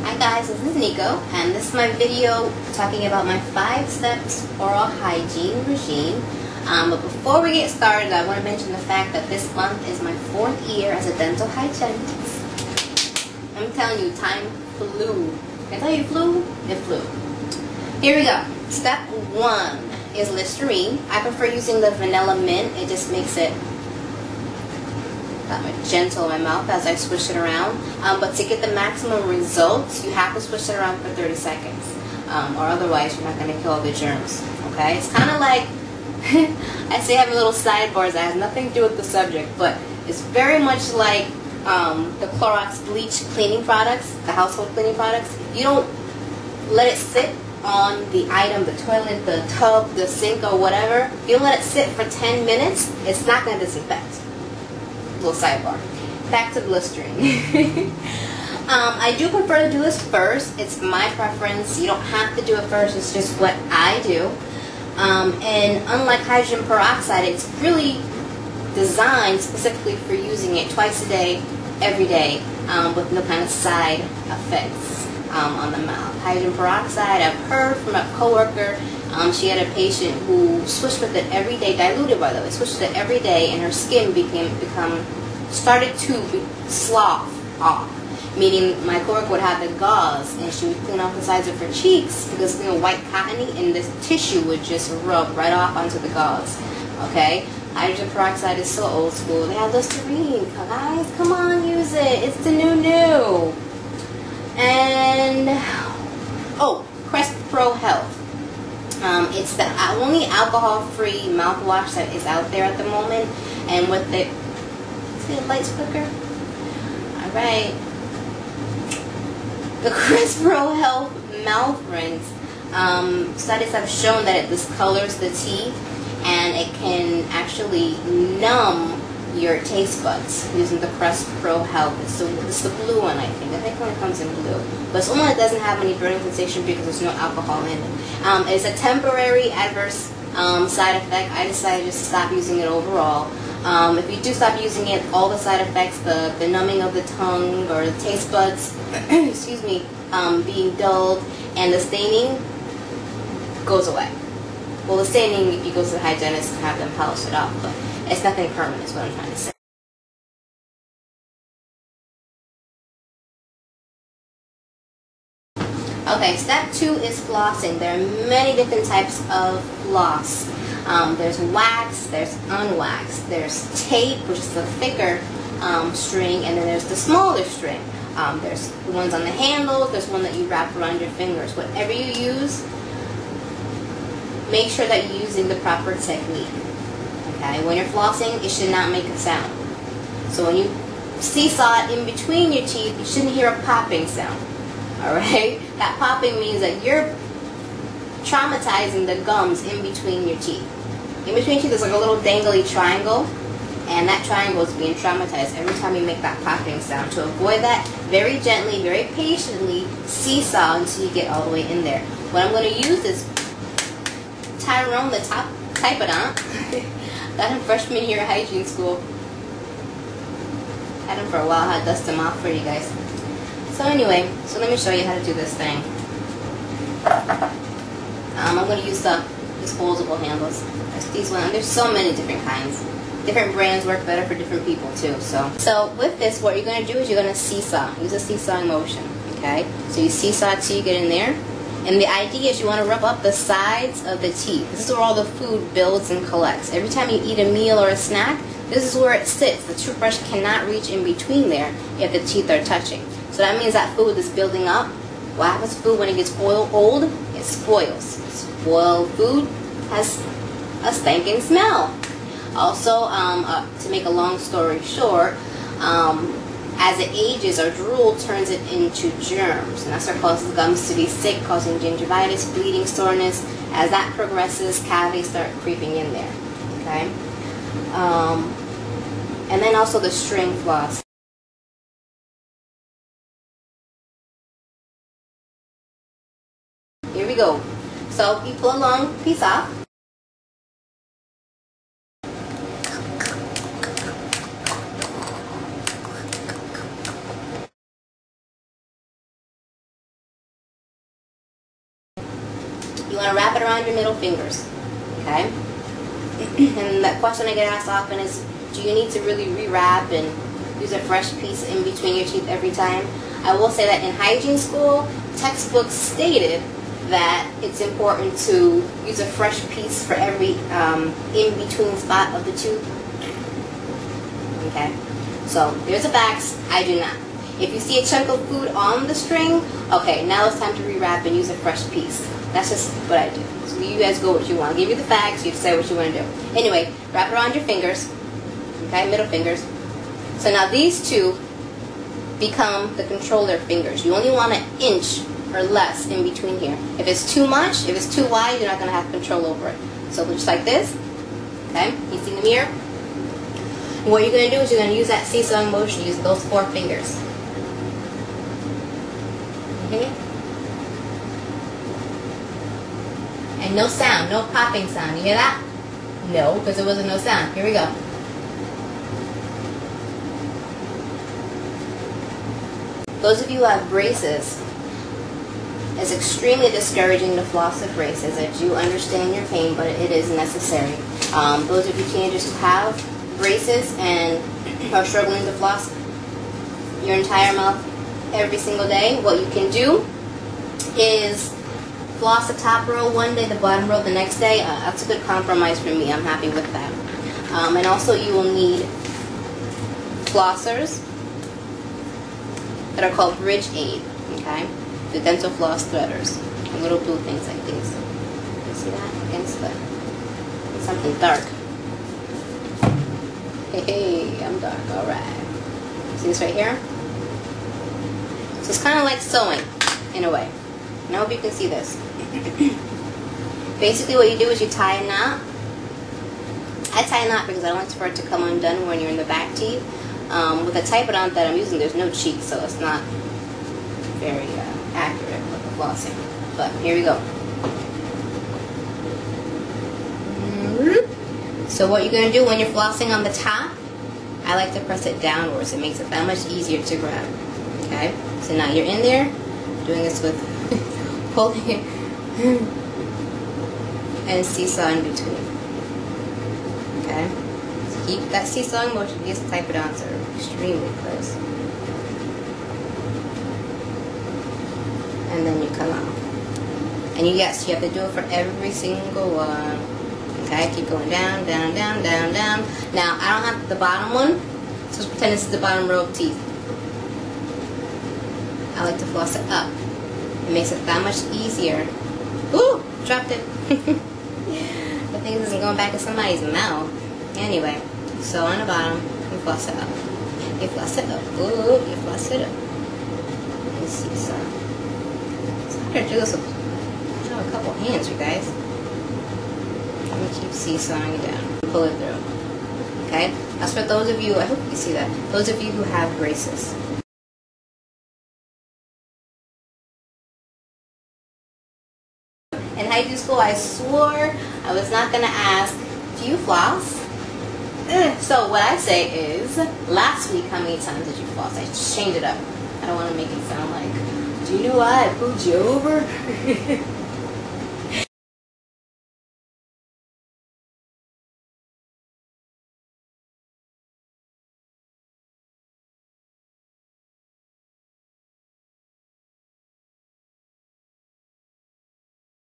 Hi guys, this is Nico, and this is my video talking about my 5 steps oral hygiene regime. But before we get started, I want to mention the fact that this month is my 4th year as a dental hygienist. I'm telling you, time flew. Can I tell you it flew? It flew. Here we go. Step 1 is Listerine. I prefer using the vanilla mint. It just makes it gentle in my mouth as I swish it around. But to get the maximum results, you have to swish it around for 30 seconds. Or otherwise, you're not going to kill all the germs. Okay? It's kind of like, I say having little sidebars that has nothing to do with the subject, but it's very much like the Clorox bleach cleaning products, the household cleaning products. If you don't let it sit on the item, the toilet, the tub, the sink, or whatever, if you don't let it sit for 10 minutes, it's not going to disinfect. Little sidebar. Back to the Listerine. I do prefer to do this first. It's my preference. You don't have to do it first. It's just what I do. And unlike hydrogen peroxide, it's really designed specifically for using it twice a day, every day, with no kind of side effects on the mouth. Hydrogen peroxide, I've heard from a coworker, she had a patient who switched with it every day, diluted by the way, switched with it every day, and her skin started to slough off. Meaning my coworker would have the gauze, and she would clean off the sides of her cheeks because white cottony, and this tissue would just rub right off onto the gauze. Okay, hydrogen peroxide is so old school. They have Listerine, guys. Come on, use it. It's the new. And Crest Pro Health. It's the only alcohol-free mouthwash that is out there at the moment, and with the see the lights flicker. All right. The Crest Pro Health mouth rinse. Studies have shown that it discolors the teeth, and it can actually numb your taste buds using the Crest Pro Health. It's the blue one, I think. I think one comes in blue. But it's the one that doesn't have any burning sensation because there's no alcohol in it. It's a temporary adverse side effect. I decided just to stop using it overall. If you do stop using it, all the side effects, the numbing of the tongue or the taste buds, excuse me, being dulled, and the staining goes away. Well, the staining, if you go to the hygienist and have them polish it off, but it's nothing permanent is what I'm trying to say. Okay, step 2 is flossing. There are many different types of floss. There's wax, there's unwaxed, there's tape, which is the thicker string, and then there's the smaller string. There's the ones on the handles, there's one that you wrap around your fingers. Whatever you use, make sure that you're using the proper technique. Okay? When you're flossing, it should not make a sound. So when you seesaw it in between your teeth, you shouldn't hear a popping sound. Alright? That popping means that you're traumatizing the gums in between your teeth. In between your teeth, there's like a little dangly triangle, and that triangle is being traumatized every time you make that popping sound. To avoid that, very gently, very patiently, seesaw until you get all the way in there. What I'm going to use is Tyrone, the top Typodont. Got him freshman year of hygiene school. Had him for a while, had to dust him off for you guys. So anyway, so let me show you how to do this thing. I'm going to use the disposable handles. There's these ones. There's so many different kinds. Different brands work better for different people too. So with this, what you're going to do is you're going to seesaw. Use a seesawing motion. Okay? So you seesaw till you get in there. And the idea is you want to rub up the sides of the teeth. This is where all the food builds and collects. Every time you eat a meal or a snack, this is where it sits. The toothbrush cannot reach in between there if the teeth are touching. So that means that food is building up. What happens to food when it gets old? It spoils. Spoiled food has a stinking smell. Also, to make a long story short, as it ages, our drool turns it into germs, and that's what causes gums to be sick, causing gingivitis, bleeding, soreness. As that progresses, cavities start creeping in there. Okay, and then also the string floss. Here we go. So you pull a long piece off. you want to wrap it around your middle fingers. Okay? And that question I get asked often is, do you need to really rewrap and use a fresh piece in between your teeth every time? I will say that in hygiene school, textbooks stated that it's important to use a fresh piece for every in-between spot of the tooth. Okay? So, there's the facts. I do not. If you see a chunk of food on the string, okay, now it's time to rewrap and use a fresh piece. That's just what I do. So you guys go what you want. I'll give you the facts, you decide what you want to do. Anyway, wrap it around your fingers. Okay, middle fingers. So now these two become the controller fingers. You only want an inch or less in between here. If it's too much, if it's too wide, you're not going to have control over it. So just like this. Okay, you see the mirror? And what you're going to do is you're going to use that seesawing motion, use those 4 fingers. Okay? And no sound, no popping sound. You hear that? No, because there wasn't no sound. Here we go. Those of you who have braces, it's extremely discouraging to floss with braces. I do understand your pain, but it is necessary. Those of you teenagers who have braces and are struggling to floss your entire mouth every single day, what you can do is floss the top row one day, the bottom row the next day. That's a good compromise for me. I'm happy with that. And also you will need flossers that are called Bridge Aid, okay? The dental floss threaders, the little blue things like these. You see that against the something dark. Hey, I'm dark. All right. See this right here? So it's kind of like sewing, in a way. And I hope you can see this. Basically, what you do is you tie a knot. I tie a knot because I don't like for it to come undone when you're in the back teeth. With the type of knot that I'm using, there's no cheek, so it's not very accurate with the flossing. But here we go. So what you're going to do when you're flossing on the top, I like to press it downwards. It makes it that much easier to grab. Okay? So now you're in there, doing this with holding it and seesaw in between. Okay? So keep that seesawing motion. Just type it on so it's extremely close. And then you come out. And yes, you have to do it for every single one. Okay, keep going down, down, down, down, down. Now, I don't have the bottom one, so let's pretend this is the bottom row of teeth. I like to floss it up. It makes it that much easier. Ooh, dropped it. I think this isn't going back in somebody's mouth. Anyway, so on the bottom, you floss it up. You floss it up. Ooh, you floss it up. You see, so it's hard to do this with a couple hands, you guys. I'm going to keep seesawing it down. Pull it through. Okay? That's for those of you, I hope you see that, those of you who have braces. In hygiene school, I swore I was not going to ask, do you floss? So what I say is, last week, how many times did you floss? I just changed it up. I don't want to make it sound like, do you know why I pulled you over?